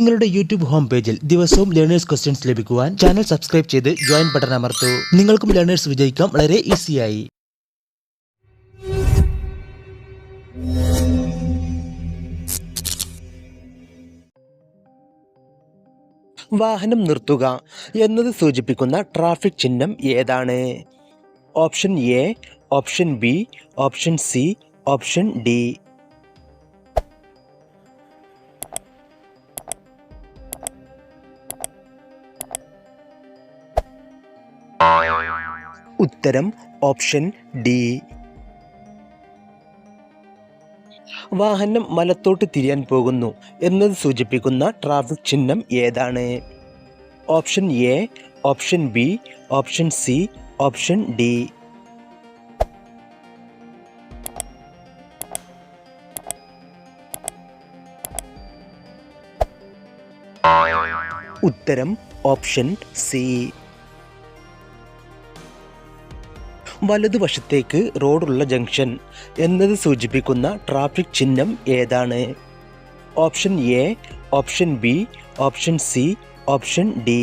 നിങ്ങളുടെ YouTube home പേജിൽ ദിവസവും ലേണേഴ്സ് ക്വസ്റ്റ്യൻസ് ലഭിക്കുവാൻ ചാനൽ സബ്സ്ക്രൈബ് ചെയ്ത് ജോയിൻ ബട്ടൺ അമർത്തൂ. നിങ്ങൾക്കും ലേണേഴ്സ് വിജയിക്കാം വളരെ ഈസിയായി. വാഹനം നിർത്തുക എന്നത് സൂചിപ്പിക്കുന്ന ട്രാഫിക് ചിഹ്നം ഏതാണ്? Option A, option B, option C, option D. ഉത്തരം ഓപ്ഷൻ ഡി. വാഹനം വലത്തോട്ട് തിരിയാൻ പോകുന്നു എന്നത് സൂചിപ്പിക്കുന്ന ട്രാഫിക് ചിഹ്നം ഏതാണ്? Option A, option B, option C, option D. ഉത്തരം ഓപ്ഷൻ സി. വലതുവശത്തേക്ക് റോഡുള്ള ജംഗ്ഷൻ എന്നത് സൂചിപ്പിക്കുന്ന ട്രാഫിക് ചിഹ്നം ഏതാണ്? Option A, option B, option C, option D.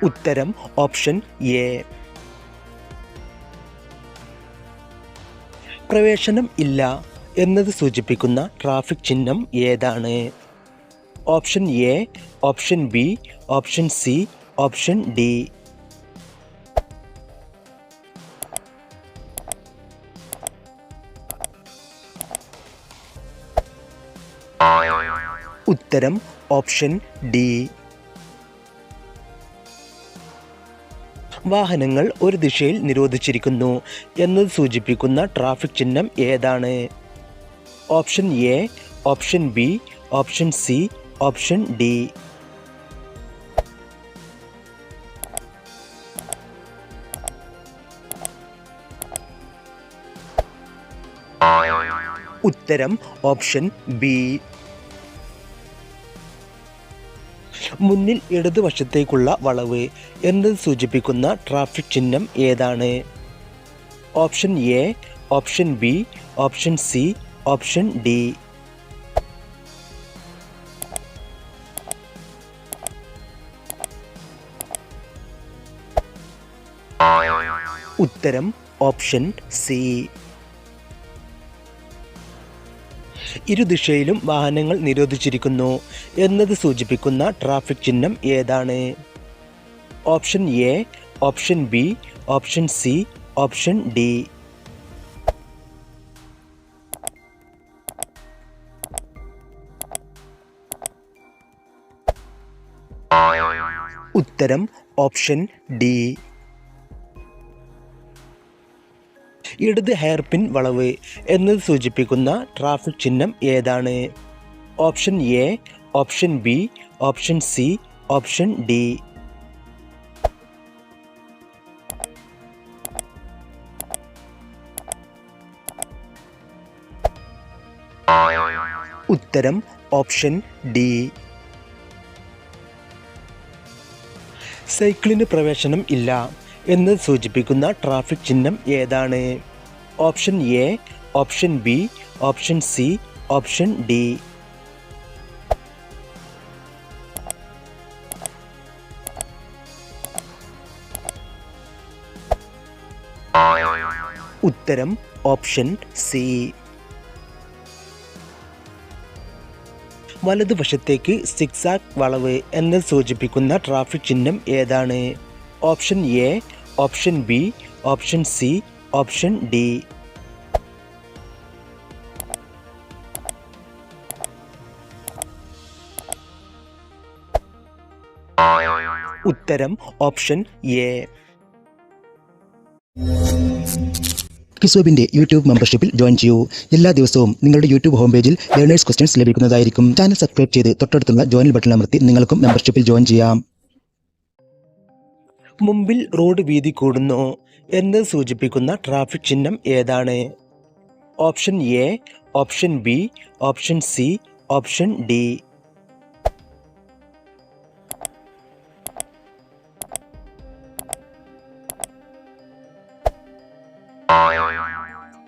ഉത്തരം ഓപ്ഷൻ എ. പ്രവേശനം ഇല്ല എന്നത് സൂചിപ്പിക്കുന്ന ട്രാഫിക് ചിഹ്നം ഏതാണ്? Option A, option B, option C, option D. ഉത്തരം ഓപ്ഷൻ ഡി. വാഹനങ്ങൾ ഒരു ദിശയിൽ നിരോധിച്ചിരിക്കുന്നു എന്നത് സൂചിപ്പിക്കുന്ന ട്രാഫിക് ചിഹ്നം ഏതാണ്? Option A, option B, option C, option D. ഉത്തരം ഓപ്ഷൻ ബി. മുന്നിൽ ഇടതുവശത്തേക്കുള്ള വളവ് എന്നത് സൂചിപ്പിക്കുന്ന ട്രാഫിക് ചിഹ്നം ഏതാണ്? Option A, option B, option C, option D. ഉത്തരം ഓപ്ഷൻ സി. ഇരുദിശയിലും വാഹനങ്ങൾ നിരോധിച്ചിരിക്കുന്നു എന്നത് സൂചിപ്പിക്കുന്ന ട്രാഫിക് ചിഹ്നം ഏതാണ്? Option A, option B, option C, option D. ഉത്തരം ഓപ്ഷൻ ഡി. ഇടത് ഹെയർപിൻ വളവ് എന്നത് സൂചിപ്പിക്കുന്ന ട്രാഫിക് ചിഹ്നം ഏതാണ്? Option A, option B, option C, option D. ഉത്തരം ഓപ്ഷൻ ഡി. സൈക്കിളിന് പ്രവേശനം ഇല്ല എന്നത് സൂചിപ്പിക്കുന്ന ട്രാഫിക് ചിഹ്നം ഏതാണ്? Option A, option B, option C, option D. ഉത്തരം ഓപ്ഷൻ സി. വലതുവശത്തേക്ക് സിക്സാക് വളവ് എന്നത് സൂചിപ്പിക്കുന്ന ട്രാഫിക് ചിഹ്നം ഏതാണ്? Option A, option B, option C, option D. ഉത്തരം ഓപ്ഷൻ എ. കിസ്വബിന്റെ യൂട്യൂബ് മെമ്പർഷിപ്പിൽ ജോയിൻ ചെയ്യൂ. എല്ലാ ദിവസവും നിങ്ങളുടെ യൂട്യൂബ് ഹോം പേജിൽ ലേണേഴ്സ് ക്വസ്റ്റ്യൻസ് ലഭിക്കുന്നതായിരിക്കും. ചാനൽ സബ്സ്ക്രൈബ് ചെയ്ത് തൊട്ടടുത്തുള്ള ജോയിൻ ബട്ടൺ അമർത്തി നിങ്ങൾക്കും മെമ്പർഷിപ്പിൽ ജോയിൻ ചെയ്യാം. മുമ്പിൽ റോഡ് വീതി കൂടുന്നു എന്നത് സൂചിപ്പിക്കുന്ന ട്രാഫിക് ചിഹ്നം ഏതാണ്? Option A, option B, option C, option D.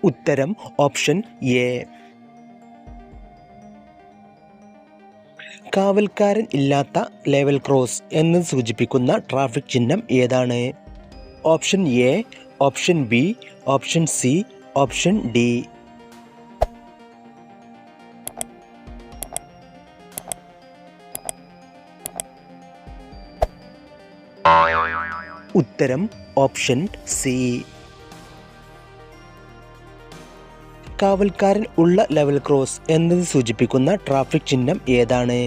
ഉത്തരം ഓപ്ഷൻ എ. കാവൽക്കാരൻ ഇല്ലാത്ത ലെവൽ ക്രോസ് എന്ന് സൂചിപ്പിക്കുന്ന ട്രാഫിക് ചിഹ്നം ഏതാണ്? Option A, option B, option C, option D. ഉത്തരം ഓപ്ഷൻ സി. കാവൽക്കാരൻ ഉള്ള ലെവൽ ക്രോസ് എന്നത് സൂചിപ്പിക്കുന്ന ട്രാഫിക് ചിഹ്നം ഏതാണ്?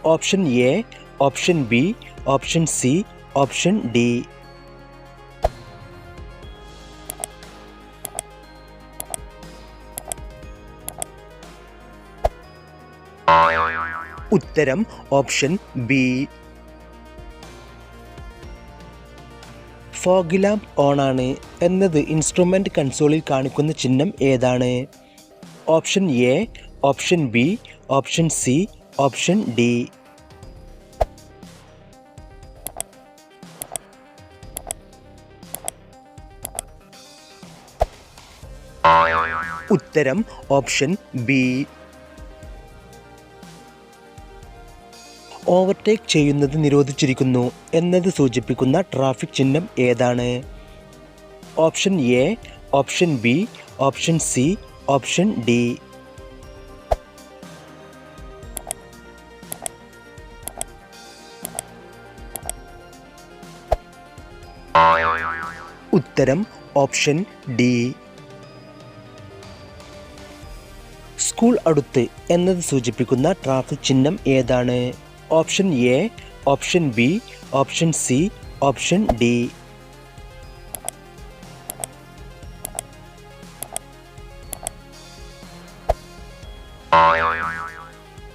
Option A, option B, option C, option D. ഉത്തരം ഓപ്ഷൻ ബി. ഫോഗ് ലാമ്പ് ഓണാണ് എന്നത് ഇൻസ്ട്രുമെൻ്റ് കൺസോളിൽ കാണിക്കുന്ന ചിഹ്നം ഏതാണ്? Option A, option B, option C, option D. ഉത്തരം ഓപ്ഷൻ ബി. ഓവർടേക്ക് ചെയ്യുന്നത് നിരോധിച്ചിരിക്കുന്നു എന്നത് സൂചിപ്പിക്കുന്ന ട്രാഫിക് ചിഹ്നം ഏതാണ്? Option A, option B, option C, option D. ഉത്തരം ഓപ്ഷൻ ഡി. സ്കൂൾ അടുത്ത് എന്നത് സൂചിപ്പിക്കുന്ന ട്രാഫിക് ചിഹ്നം ഏതാണ്? Option A, option B, option C, option D.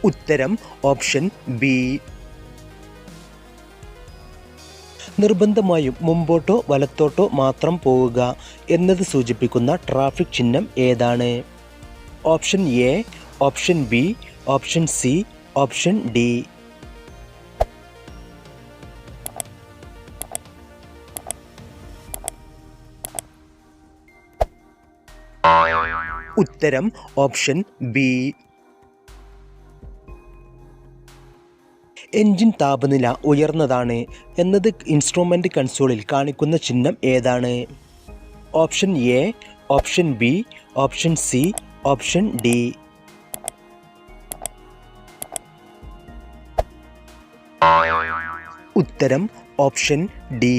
ഉത്തരം ഓപ്ഷൻ ബി. നിർബന്ധമായും മുമ്പോട്ടോ വലത്തോട്ടോ മാത്രം പോവുക എന്നത് സൂചിപ്പിക്കുന്ന ട്രാഫിക് ചിഹ്നം ഏതാണ്? Option A, option B, option C, option D. ഉത്തരം ഓപ്ഷൻ ബി. എൻജിൻ താപനില ഉയർന്നതാണ് എന്നത് ഇൻസ്ട്രുമെൻ്റ് കൺസോളിൽ കാണിക്കുന്ന ചിഹ്നം ഏതാണ്? Option A, option B, option C, option D. ഉത്തരം ഓപ്ഷൻ ഡി.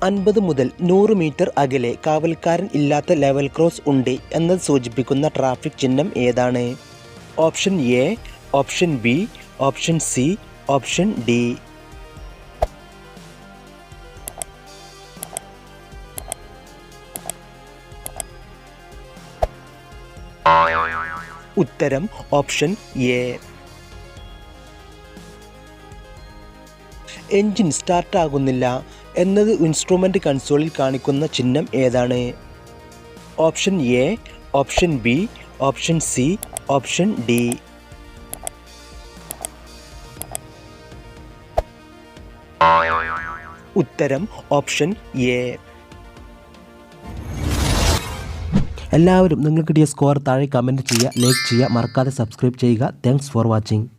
50 മുതൽ 100 മീറ്റർ അകലെ കാവൽക്കാരൻ ഇല്ലാത്ത ലെവൽ ക്രോസ് ഉണ്ട് എന്നത് സൂചിപ്പിക്കുന്ന ട്രാഫിക് ചിഹ്നം ഏതാണ്? Option A, option B, option C, option D. ഉത്തരം ഓപ്ഷൻ എ. എൻജിൻ സ്റ്റാർട്ടാകുന്നില്ല എന്നത് ഇൻസ്ട്രുമെൻ്റ് കൺസോളിൽ കാണിക്കുന്ന ചിഹ്നം ഏതാണ്? Option A, option B, option C, option D. ഉത്തരം ഓപ്ഷൻ എ. എല്ലാവരും നിങ്ങൾക്ക് കിട്ടിയ സ്കോർ താഴെ കമൻറ്റ് ചെയ്യുക, ലൈക്ക് ചെയ്യുക, മറക്കാതെ സബ്സ്ക്രൈബ് ചെയ്യുക. Thanks for watching.